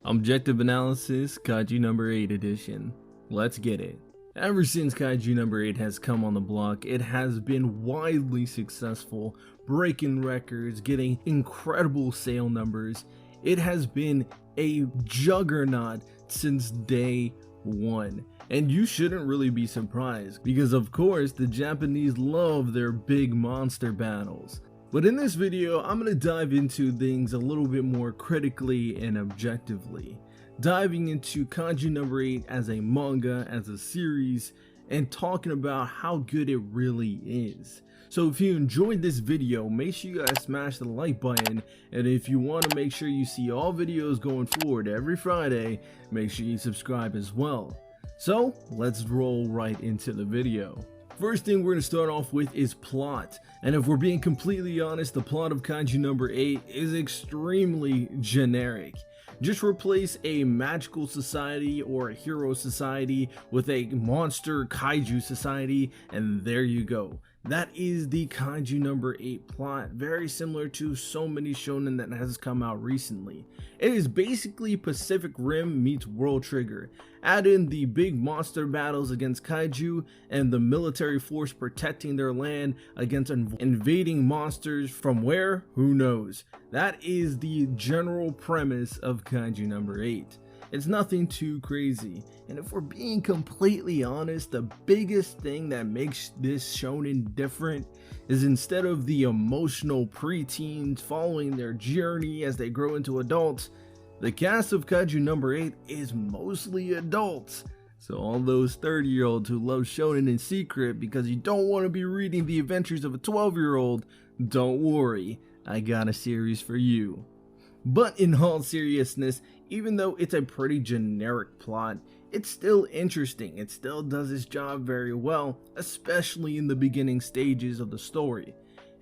Objective Analysis, Kaiju number 8 edition. Let's get it. Ever since Kaiju number 8 has come on the block, it has been widely successful, breaking records, getting incredible sale numbers. It has been a juggernaut since day one. And you shouldn't really be surprised, because of course the Japanese love their big monster battles. But in this video, I'm going to dive into things a little bit more critically and objectively, diving into Kaiju number 8 as a manga, as a series, and talking about how good it really is. So if you enjoyed this video, make sure you guys smash the like button, and if you want to make sure you see all videos going forward every Friday, make sure you subscribe as well. So let's roll right into the video. First thing we're going to start off with is plot, and if we're being completely honest, the plot of Kaiju number 8 is extremely generic. Just replace a magical society or a hero society with a monster kaiju society, and there you go. That is the Kaiju number 8 plot, very similar to so many shonen that has come out recently. It is basically Pacific Rim meets World Trigger. Add in the big monster battles against kaiju and the military force protecting their land against invading monsters from where? Who knows? That is the general premise of Kaiju number 8. It's nothing too crazy, and if we're being completely honest, the biggest thing that makes this shonen different is instead of the emotional preteens following their journey as they grow into adults, the cast of Kaiju number 8 is mostly adults. So all those 30-year-olds who love shonen in secret because you don't want to be reading the adventures of a 12-year-old, don't worry, I got a series for you. But in all seriousness, even though it's a pretty generic plot, it's still interesting. It still does its job very well, especially in the beginning stages of the story.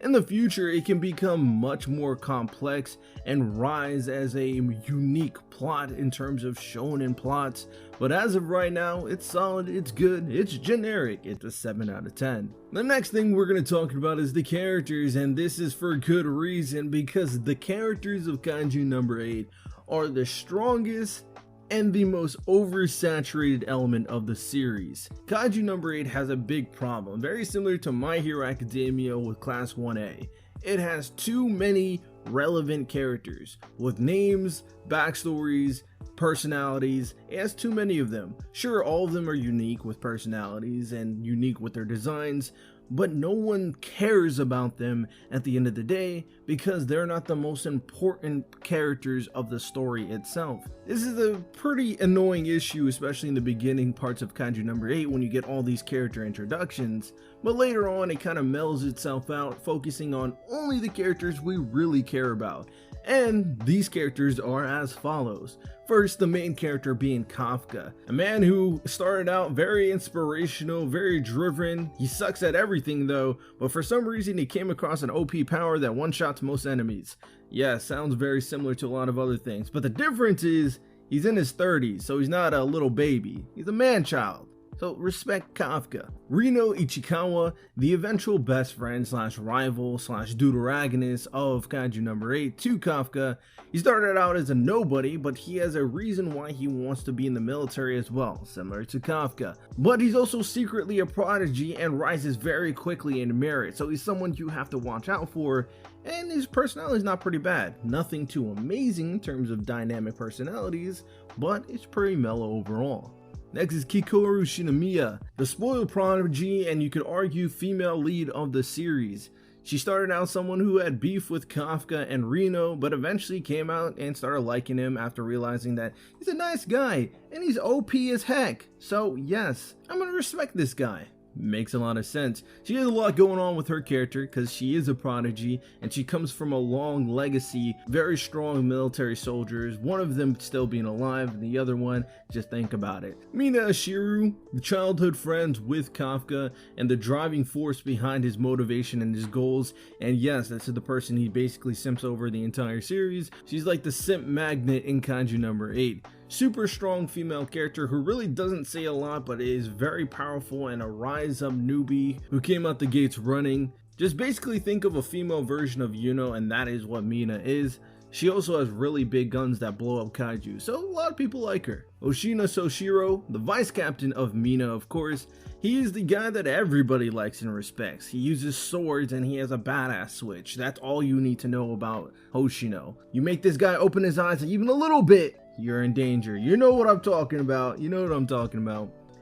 In the future, it can become much more complex and rise as a unique plot in terms of shonen plots, but as of right now, it's solid, it's good, it's generic, it's a 7 out of 10. The next thing we're going to talk about is the characters, and this is for good reason, because the characters of Kaiju number 8 are the strongest and the most oversaturated element of the series. Kaiju number 8 has a big problem, very similar to My Hero Academia with Class 1A. It has too many relevant characters with names, backstories, personalities. It has too many of them. Sure, all of them are unique with personalities and unique with their designs, but no one cares about them at the end of the day because they're not the most important characters of the story itself. This is a pretty annoying issue, especially in the beginning parts of Kaiju number 8 when you get all these character introductions, but later on it kind of mellows itself out, focusing on only the characters we really care about. And these characters are as follows. First, the main character being Kafka, a man who started out very inspirational, very driven. He sucks at everything though, but for some reason he came across an OP power that one-shots most enemies. Yeah, sounds very similar to a lot of other things, but the difference is he's in his 30s, so he's not a little baby. He's a man-child. So respect Kafka. Rino Ichikawa, the eventual best friend slash rival slash deuteragonist of Kaiju number 8 to Kafka. He started out as a nobody, but he has a reason why he wants to be in the military as well, similar to Kafka. But he's also secretly a prodigy and rises very quickly in merit, so he's someone you have to watch out for, and his personality is not pretty bad. Nothing too amazing in terms of dynamic personalities, but it's pretty mellow overall. Next is Kikuru Shinamiya, the spoiled prodigy and you could argue female lead of the series. She started out someone who had beef with Kafka and Rino, but eventually came out and started liking him after realizing that he's a nice guy and he's OP as heck. So yes, I'm gonna respect this guy. Makes a lot of sense. She has a lot going on with her character because she is a prodigy and she comes from a long legacy, very strong military soldiers, one of them still being alive and the other one, just think about it. Mina Ashiru, the childhood friends with Kafka and the driving force behind his motivation and his goals, and yes, this is the person he basically simps over the entire series. She's like the simp magnet in Kaiju number 8. Super strong female character who really doesn't say a lot but is very powerful and a rise up newbie who came out the gates running. Just basically think of a female version of Yuno, and that is what Mina is. She also has really big guns that blow up kaiju, so a lot of people like her. Oshina Soshiro, the vice captain of Mina, of course, he is the guy that everybody likes and respects. He uses swords and he has a badass switch. That's all you need to know about Hoshino. You make this guy open his eyes even a little bit, you're in danger. You know what I'm talking about.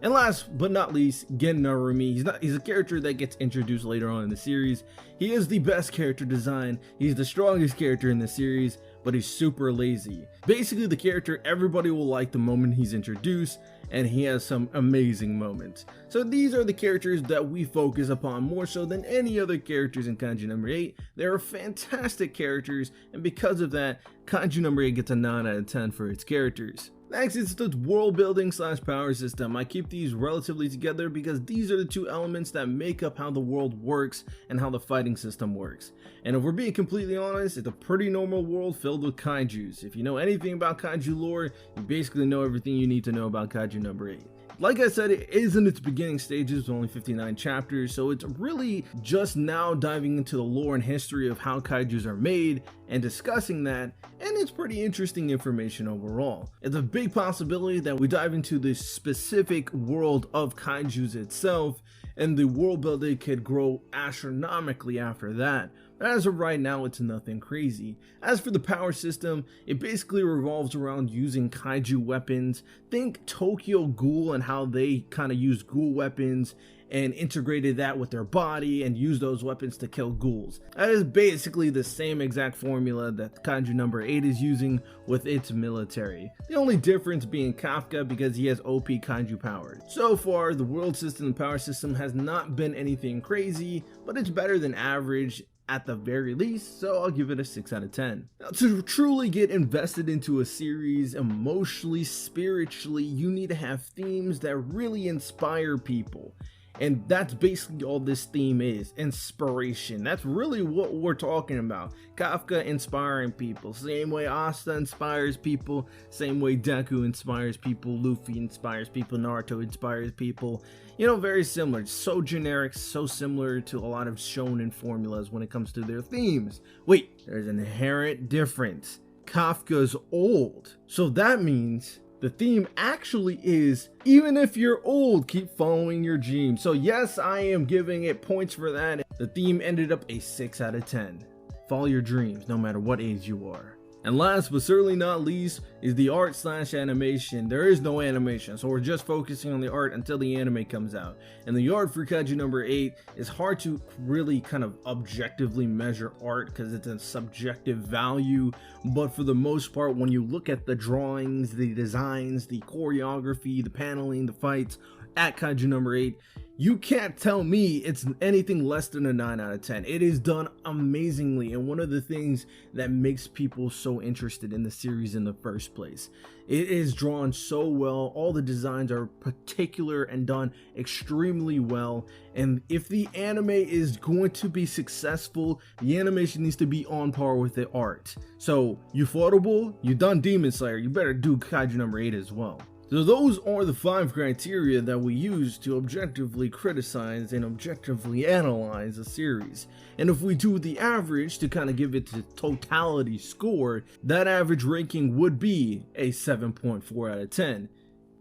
And last but not least, Gen Narumi. He's a character that gets introduced later on in the series. He is the best character design. He's the strongest character in the series, but he's super lazy. Basically the character everybody will like the moment he's introduced, and he has some amazing moments. So these are the characters that we focus upon more so than any other characters in Kaiju number 8. They are fantastic characters, and because of that, Kaiju number 8 gets a 9 out of 10 for its characters. Next is the world building / power system. I keep these relatively together because these are the two elements that make up how the world works and how the fighting system works. And if we're being completely honest, it's a pretty normal world filled with kaijus. If you know anything about kaiju lore, you basically know everything you need to know about Kaiju number 8. Like I said, it is in its beginning stages with only 59 chapters, so it's really just now diving into the lore and history of how kaijus are made and discussing that, and it's pretty interesting information overall. It's a big possibility that we dive into the specific world of kaijus itself, and the world building could grow astronomically after that. But as of right now, it's nothing crazy. As for the power system, it basically revolves around using kaiju weapons. Think Tokyo Ghoul and how they kind of use ghoul weapons and integrated that with their body and use those weapons to kill ghouls. That is basically the same exact formula that Kaiju number 8 is using with its military. The only difference being Kafka because he has OP kaiju powers. So far, the world system and power system has not been anything crazy, but it's better than average at the very least, so I'll give it a 6 out of 10. Now, to truly get invested into a series emotionally, spiritually, you need to have themes that really inspire people. And that's basically all this theme is, inspiration. That's really what we're talking about. Kafka inspiring people, same way Asta inspires people, same way Deku inspires people, Luffy inspires people, Naruto inspires people. You know, very similar. It's so generic, so similar to a lot of shonen formulas when it comes to their themes. Wait, there's an inherent difference. Kafka's old, so that means the theme actually is, even if you're old, keep following your dreams. So yes, I am giving it points for that. The theme ended up a 6 out of 10. Follow your dreams, no matter what age you are. And last but certainly not least is the art / animation. There is no animation, so we're just focusing on the art until the anime comes out. And the art for Kaiju number 8 is hard to really kind of objectively measure art because it's a subjective value. But for the most part, when you look at the drawings, the designs, the choreography, the paneling, the fights at Kaiju number 8, you can't tell me it's anything less than a 9 out of 10. It is done amazingly, and one of the things that makes people so interested in the series in the first place. It is drawn so well, all the designs are particular and done extremely well, and if the anime is going to be successful, the animation needs to be on par with the art. So, Ufotable, you done Demon Slayer, you better do Kaiju number 8 as well. So those are the 5 criteria that we use to objectively criticize and objectively analyze a series. And if we do the average to kind of give it the totality score, that average ranking would be a 7.4 out of 10.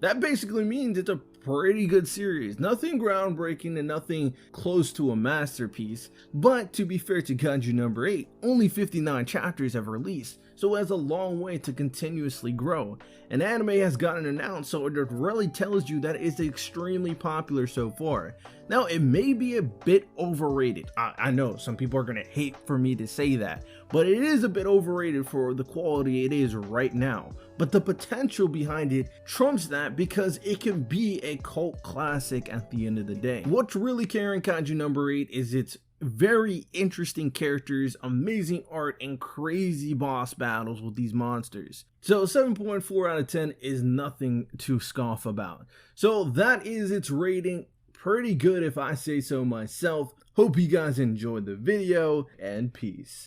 That basically means it's a pretty good series. Nothing groundbreaking and nothing close to a masterpiece, but to be fair to Kaiju number 8, only 59 chapters have released, so it has a long way to continuously grow. An anime has gotten announced, so it really tells you that it's extremely popular so far. Now, it may be a bit overrated. I know some people are going to hate for me to say that, but it is a bit overrated for the quality it is right now. But the potential behind it trumps that because it can be a cult classic at the end of the day. What's really carrying Kaiju number 8 is its very interesting characters, amazing art, and crazy boss battles with these monsters. So 7.4 out of 10 is nothing to scoff about. So that is its rating. Pretty good if I say so myself. Hope you guys enjoyed the video, and peace.